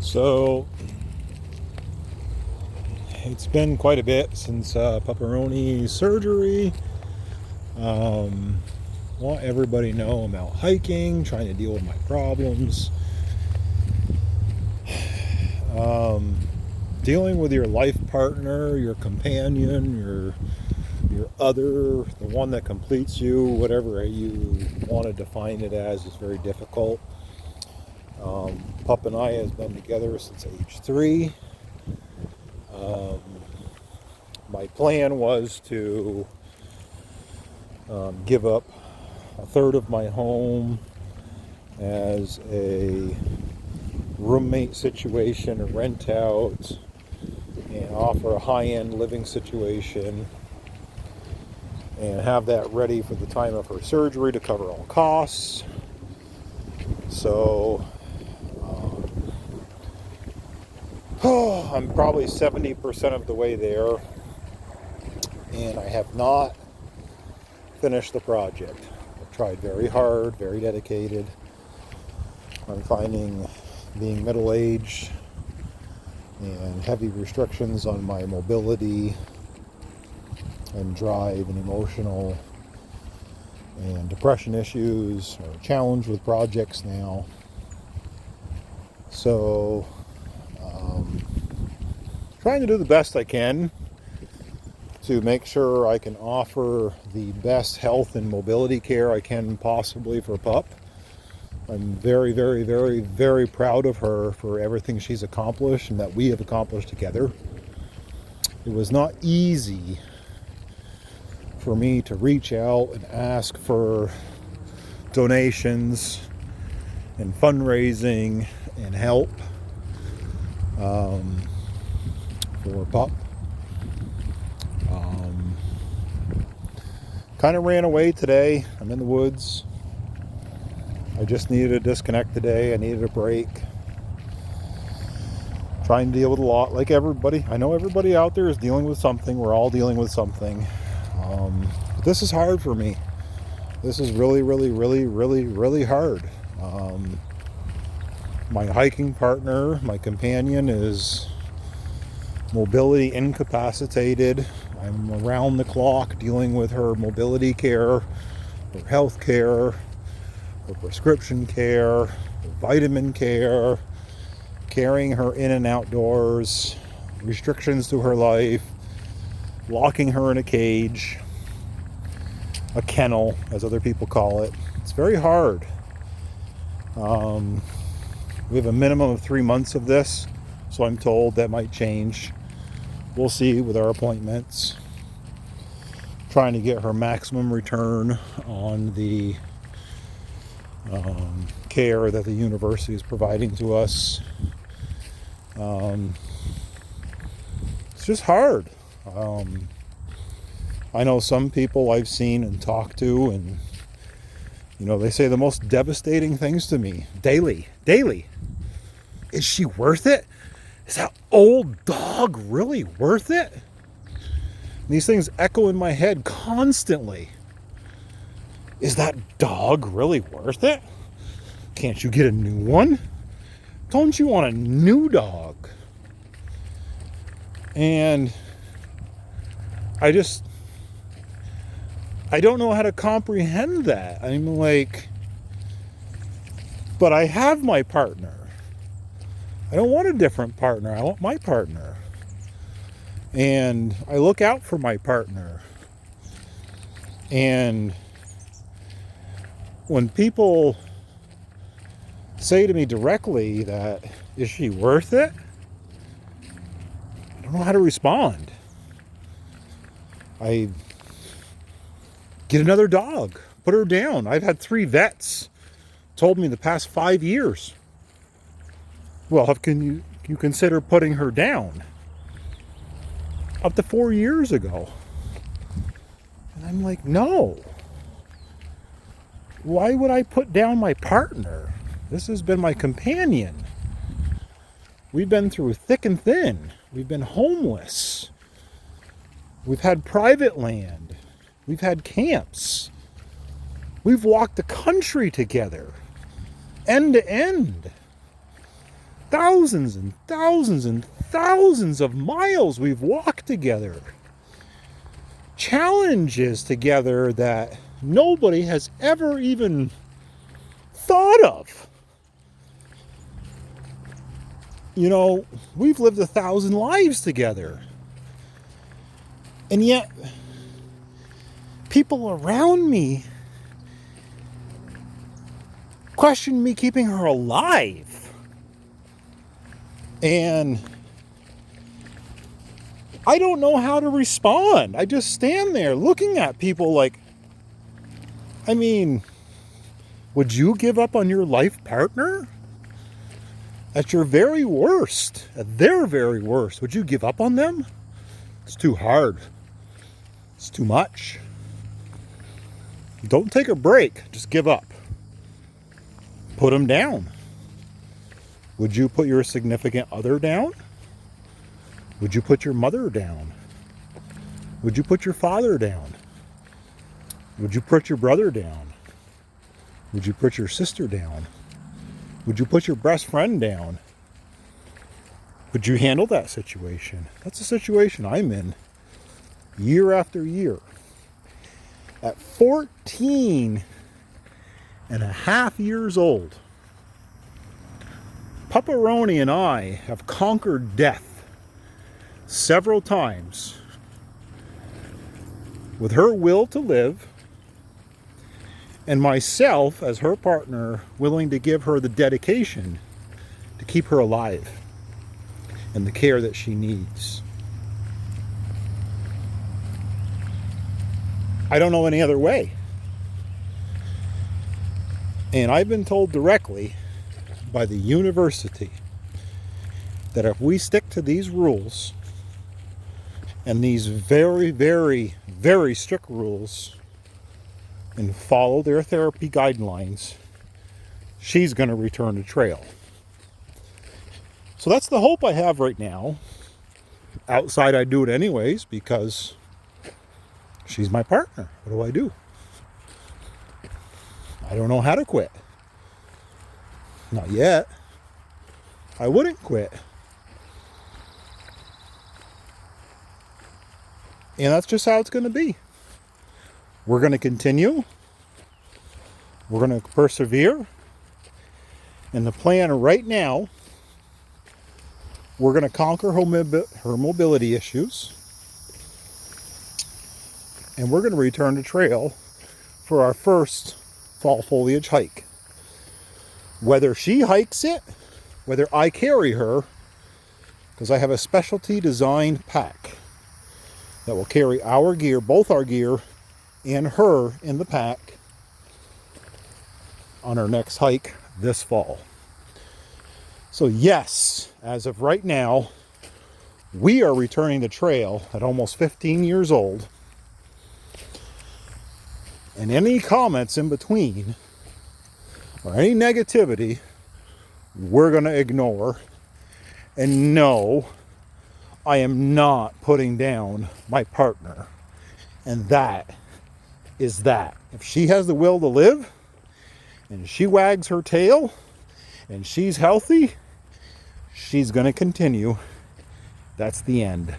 So it's been quite a bit since pepperoni surgery. Want everybody know I'm out hiking, trying to deal with my problems. Dealing with your life partner, your companion, your other, the one that completes you, whatever you want to define it as, is very difficult. Pup and I has been together since age 3. My plan was to give up a third of my home as a roommate situation, a rent out, and offer a high-end living situation, and have that ready for the time of her surgery to cover all costs. So I'm probably 70% of the way there, and I have not finished the project. I've tried very hard, very dedicated. I'm finding being middle-aged and heavy restrictions on my mobility and drive and emotional and depression issues are a challenge with projects now. So trying to do the best I can to make sure I can offer the best health and mobility care I can possibly for Pup. I'm very, very, very, very proud of her for everything she's accomplished and that we have accomplished together. It was not easy for me to reach out and ask for donations and fundraising and help for Pup. Kind of ran away today. I'm in the woods. I just needed a disconnect today. I needed a break. Trying to deal with a lot, like everybody. I know everybody out there is dealing with something. We're all dealing with something. But this is hard for me. This is really, really, really, really, really hard. My hiking partner, my companion, is mobility incapacitated. I'm around the clock dealing with her mobility care, her health care, her prescription care, her vitamin care, carrying her in and outdoors, restrictions to her life, locking her in a cage, a kennel, as other people call it. It's very hard. We have a minimum of 3 months of this, so I'm told. That might change. We'll see with our appointments. Trying to get her maximum return on the care that the university is providing to us. It's just hard. I know some people I've seen and talked to, and they say the most devastating things to me daily. Is she worth it? Is that old dog really worth it? And these things echo in my head constantly. Is that dog really worth it? Can't you get a new one? Don't you want a new dog? And I don't know how to comprehend that. I'm like, but I have my partner. I don't want a different partner. I want my partner. And I look out for my partner. And when people say to me directly that, is she worth it? I don't know how to respond. I get another dog, put her down. I've had 3 vets told me the past 5 years, well, how can you consider putting her down? Up to 4 years ago. And I'm like, no. Why would I put down my partner? This has been my companion. We've been through thick and thin. We've been homeless. We've had private land. We've had camps. We've walked the country together, end to end. thousands and thousands and thousands of miles we've walked together. Challenges together that nobody has ever even thought of. You know, we've lived 1,000 lives together. And yet, people around me question me keeping her alive. And I don't know how to respond. I just stand there looking at people like, I mean, would you give up on your life partner? At your very worst, at their very worst, would you give up on them? It's too hard. It's too much. Don't take a break. Just give up. Put them down. Would you put your significant other down? Would you put your mother down? Would you put your father down? Would you put your brother down? Would you put your sister down? Would you put your best friend down? Would you handle that situation? That's the situation I'm in year after year. At 14 and a half years old, Pepperoni and I have conquered death several times with her will to live and myself as her partner willing to give her the dedication to keep her alive and the care that she needs. I don't know any other way. And I've been told directly by the university that if we stick to these rules and these very, very, very strict rules and follow their therapy guidelines, she's going to return to trail. So that's the hope I have right now. Outside, I do it anyways because she's my partner. What do I do? I don't know how to quit. Not yet. I wouldn't quit. And that's just how it's going to be. We're going to continue. We're going to persevere. And the plan right now, we're going to conquer her mobility issues. And we're going to return to trail for our first fall foliage hike. Whether she hikes it, whether I carry her, because I have a specialty designed pack that will carry our gear, both our gear, and her in the pack on our next hike this fall. So yes, as of right now, we are returning to trail at almost 15 years old. And any comments in between or any negativity, we're going to ignore. And no, I am not putting down my partner. And that is that. If she has the will to live and she wags her tail and she's healthy, she's going to continue. That's the end.